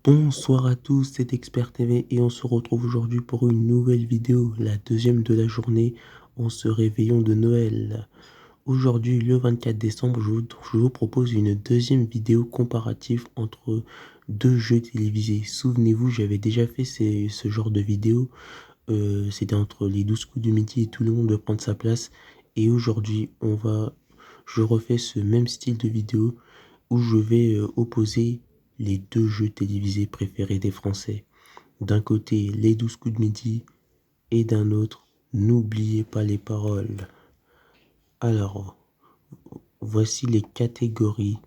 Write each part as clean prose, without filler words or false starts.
Bonsoir à tous, c'est Expert TV et on se retrouve aujourd'hui pour une nouvelle vidéo, la deuxième de la journée en ce réveillon de Noël. Aujourd'hui, le 24 décembre, je vous propose une deuxième vidéo comparative entre deux jeux télévisés. Souvenez-vous, j'avais déjà fait ce genre de vidéo, c'était entre les 12 coups du midi et tout le monde doit prendre sa place. Et aujourd'hui, je refais ce même style de vidéo où je vais opposer les deux jeux télévisés préférés des Français. D'un côté, les 12 coups de midi et d'un autre, n'oubliez pas les paroles. Alors, voici les catégories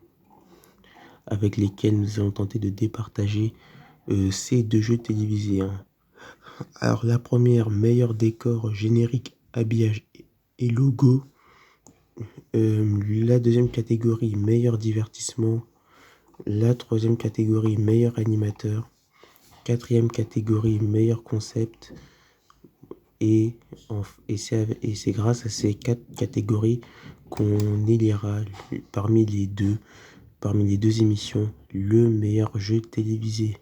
avec lesquelles nous allons tenter de départager ces deux jeux télévisés, hein. Alors, la première, meilleur décor, générique, habillage et logo. La deuxième catégorie, meilleur divertissement. La troisième catégorie, meilleur animateur. Quatrième catégorie, meilleur concept. Et c'est grâce à ces quatre catégories qu'on élira parmi les deux émissions, le meilleur jeu télévisé.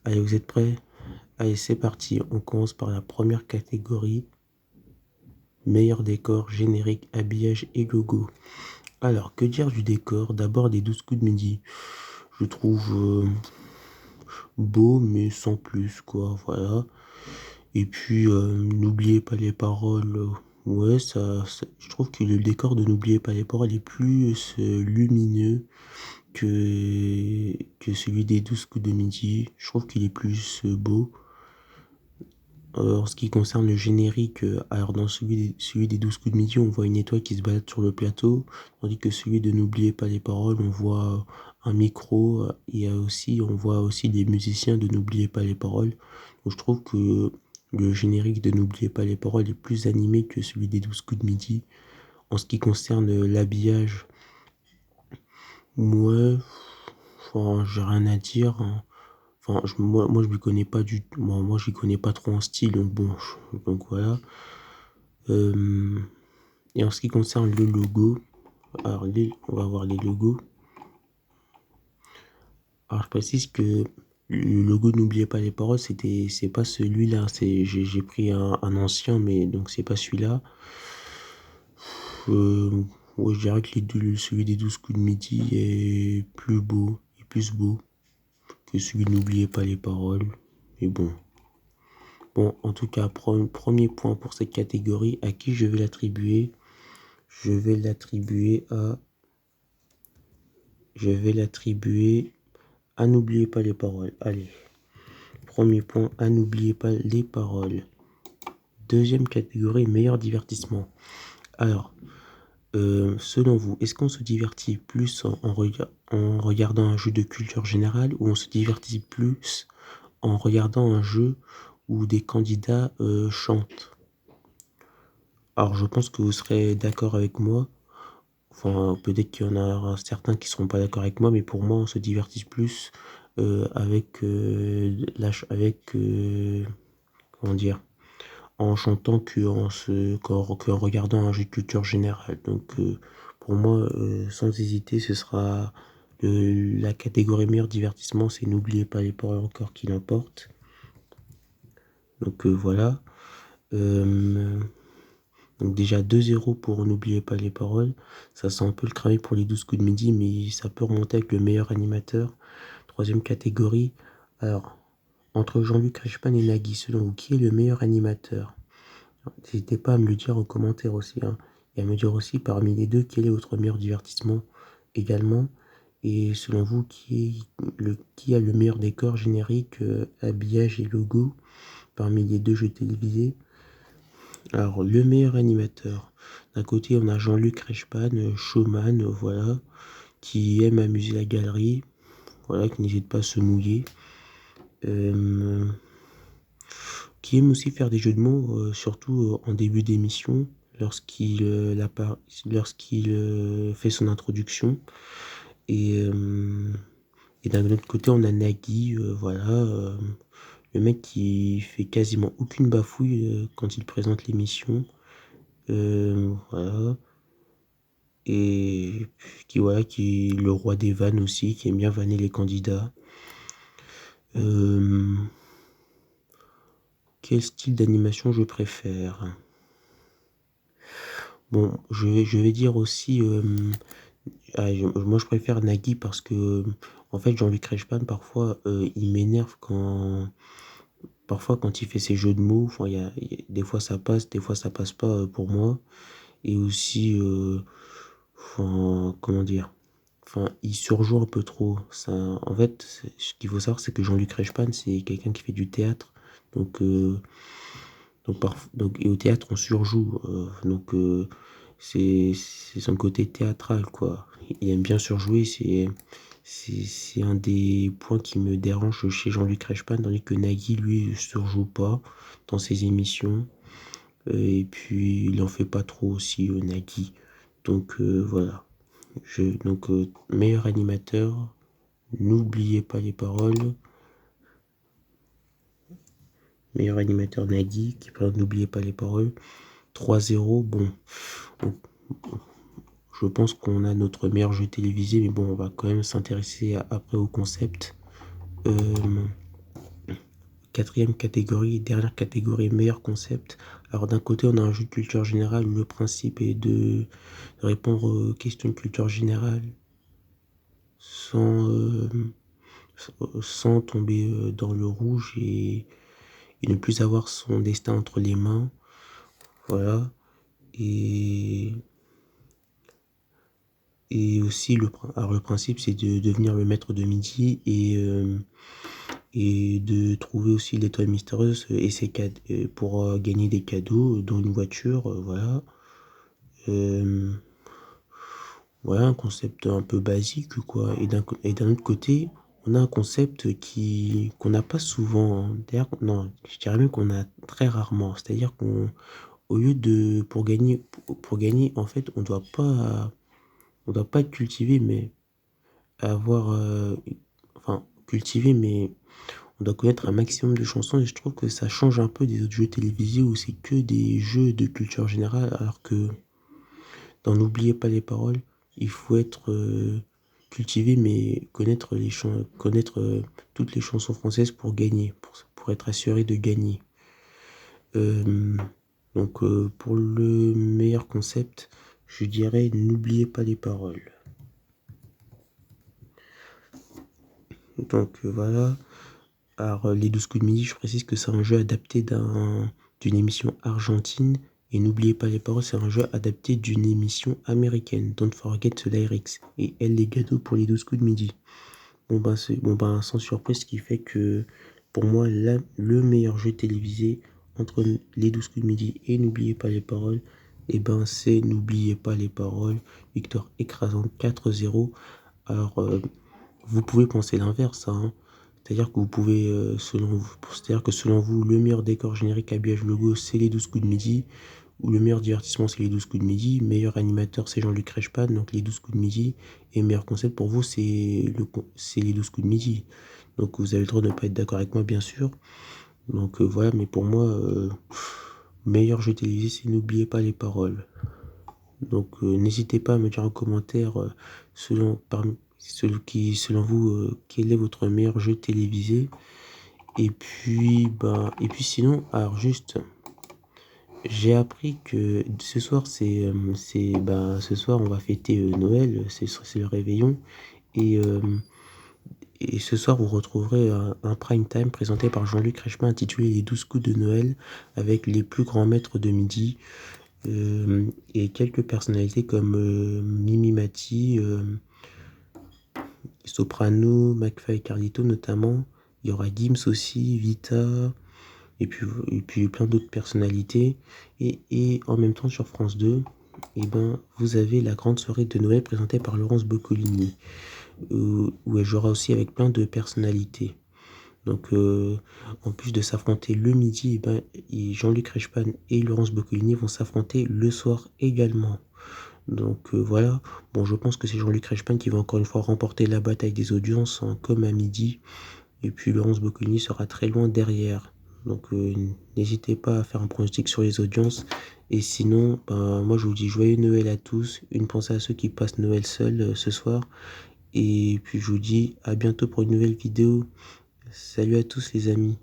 Allez, vous êtes prêts? Allez, c'est parti. On commence par la première catégorie, meilleur décor, générique, habillage et logo. Alors, que dire du décor? D'abord, des 12 coups de midi. Je trouve beau, mais sans plus, quoi, voilà. Et puis, n'oubliez pas les paroles. Ouais, je trouve que le décor de N'oubliez pas les paroles est plus lumineux que celui des 12 coups de midi. Je trouve qu'il est plus beau. En ce qui concerne le générique, alors dans celui des 12 coups de midi, on voit une étoile qui se balade sur le plateau, tandis que celui de N'oubliez pas les paroles, on voit un micro, et on voit aussi des musiciens de N'oubliez pas les paroles. Donc je trouve que le générique de N'oubliez pas les paroles est plus animé que celui des 12 coups de midi. En ce qui concerne l'habillage, moi, enfin, j'ai rien à dire, hein. Enfin, moi, je m'y connais pas moi, je m'y connais pas trop en style, donc bon, donc voilà. Euh, et en ce qui concerne le logo, alors on va voir les logos. Alors, je précise que le logo N'oubliez pas les paroles, c'est pas celui-là. J'ai pris un ancien, mais donc c'est pas celui-là. Ouais, je dirais que celui des 12 coups de midi est plus beau que celui de N'oubliez pas les paroles. Mais bon. Bon, en tout cas, premier point pour cette catégorie. À qui je vais l'attribuer? Je vais l'attribuer à... Je vais l'attribuer à N'oubliez pas les paroles. Allez. Premier point, à N'oubliez pas les paroles. Deuxième catégorie, meilleur divertissement. Alors, selon vous, est-ce qu'on se divertit plus en regardant un jeu de culture générale ou on se divertit plus en regardant un jeu où des candidats chantent? Alors, je pense que vous serez d'accord avec moi. Enfin, peut-être qu'il y en a certains qui seront pas d'accord avec moi, mais pour moi, on se divertit plus comment dire, en chantant qu'en regardant un jeu de culture générale. Donc, pour moi, sans hésiter, ce sera la catégorie meilleur divertissement, c'est N'oubliez pas les paroles encore qui l'importe. Donc, voilà. Euh, Donc déjà 2-0 pour N'oubliez pas les paroles. Ça sent un peu le cramer pour les 12 coups de midi, mais ça peut remonter avec le meilleur animateur. Troisième catégorie. Alors, entre Jean-Luc Reichmann et Nagui, selon vous, qui est le meilleur animateur? N'hésitez pas à me le dire en commentaire aussi, hein. Et à me dire aussi parmi les deux, quel est votre meilleur divertissement également. Et selon vous, qui a le meilleur décor générique, habillage et logo parmi les deux jeux télévisés? Alors, le meilleur animateur. D'un côté, on a Jean-Luc Reichmann, showman, voilà, qui aime amuser la galerie, voilà, qui n'hésite pas à se mouiller, euh, qui aime aussi faire des jeux de mots, surtout en début d'émission, lorsqu'il fait son introduction. Et, euh, et d'un autre côté, on a Nagui, voilà, le mec qui fait quasiment aucune bafouille quand il présente l'émission. Voilà. Et qui est le roi des vannes aussi, qui aime bien vanner les candidats. Hem, quel style d'animation je préfère? Bon, je vais dire aussi, moi je préfère Nagui parce que, en fait, Jean-Luc Reichmann parfois, il m'énerve quand il fait ses jeux de mots, enfin il y a des fois ça passe, des fois ça passe pas, pour moi et aussi, enfin, comment dire? Enfin, il surjoue un peu trop. Ça en fait, ce qu'il faut savoir, c'est que Jean-Luc Reichmann, c'est quelqu'un qui fait du théâtre, donc donc et au théâtre, on surjoue, donc c'est son côté théâtral, quoi. Il aime bien surjouer, c'est un des points qui me dérange chez Jean-Luc Reichmann, tandis que Nagui, lui, surjoue pas dans ses émissions, et puis il en fait pas trop aussi, Nagui. Donc voilà. Meilleur animateur, n'oubliez pas les paroles. Meilleur animateur Nagui, qui parle N'oubliez pas les paroles. 3-0, bon, on- je pense qu'on a notre meilleur jeu télévisé, mais bon, on va quand même s'intéresser après au concept. Euh, Quatrième catégorie, dernière catégorie, meilleur concept. Alors d'un côté, on a un jeu de culture générale où le principe est de répondre aux questions de culture générale sans, sans tomber dans le rouge et ne plus avoir son destin entre les mains. Voilà. Et, et aussi, alors le principe, c'est de devenir le maître de midi et de trouver aussi l'étoile mystérieuse et pour gagner des cadeaux, dont une voiture. Voilà. Euh, voilà, un concept un peu basique, quoi. Et d'un autre côté, on a un concept qu'on n'a pas souvent, hein. D'ailleurs, non, je dirais même qu'on a très rarement. C'est-à-dire qu'au lieu de, pour gagner, en fait, on doit pas être cultivé, mais avoir, enfin, cultivé, mais on doit connaître un maximum de chansons. Et je trouve que ça change un peu des autres jeux télévisés où c'est que des jeux de culture générale, alors que dans N'oubliez pas les paroles, il faut être cultivé, mais connaître toutes les chansons françaises pour gagner, pour être assuré de gagner. Euh, donc pour le meilleur concept, je dirais N'oubliez pas les paroles. Donc voilà. Alors les 12 coups de midi, je précise que c'est un jeu adapté d'une émission argentine. Et n'oubliez pas les paroles, c'est un jeu adapté d'une émission américaine. Don't forget the lyrics. Et elle les gâteaux pour les 12 coups de midi. Bon ben, sans surprise, ce qui fait que pour moi, le meilleur jeu télévisé entre les 12 coups de midi et n'oubliez pas les paroles, et ben c'est N'oubliez pas les paroles. Victoire écrasante 4-0. Alors, vous pouvez penser l'inverse, hein. C'est-à-dire que vous pouvez, c'est-à-dire que selon vous, le meilleur décor générique habillage logo, c'est les 12 coups de midi, ou le meilleur divertissement, c'est les 12 coups de midi, meilleur animateur, c'est Jean-Luc Reichmann, donc les 12 coups de midi, et meilleur concept pour vous, c'est les 12 coups de midi. Donc vous avez le droit de ne pas être d'accord avec moi, bien sûr. Donc voilà, mais pour moi, meilleur jeu télévisé, c'est N'oubliez pas les paroles. Donc n'hésitez pas à me dire en commentaire selon vous, quel est votre meilleur jeu télévisé. Et puis sinon, alors juste, j'ai appris que ce soir ce soir on va fêter Noël, c'est le réveillon et euh, et ce soir vous retrouverez un prime time présenté par Jean-Luc Reichmann intitulé Les 12 coups de Noël avec les plus grands maîtres de midi. Et quelques personnalités comme Mimi Mati, Soprano, McFly et Carlito notamment. Il y aura Gims aussi, Vita, et puis plein d'autres personnalités. Et en même temps sur France 2, eh ben, vous avez la grande soirée de Noël présentée par Laurence Boccolini, où elle jouera aussi avec plein de personnalités. Donc, en plus de s'affronter le midi, eh ben, Jean-Luc Reichmann et Laurence Boccolini vont s'affronter le soir également. Donc voilà, bon je pense que c'est Jean-Luc Reichmann qui va encore une fois remporter la bataille des audiences, hein, comme à midi, et puis Laurence Boccolini sera très loin derrière. Donc n'hésitez pas à faire un pronostic sur les audiences, et sinon, ben, moi je vous dis joyeux Noël à tous, une pensée à ceux qui passent Noël seuls ce soir, et puis je vous dis à bientôt pour une nouvelle vidéo. Salut à tous les amis.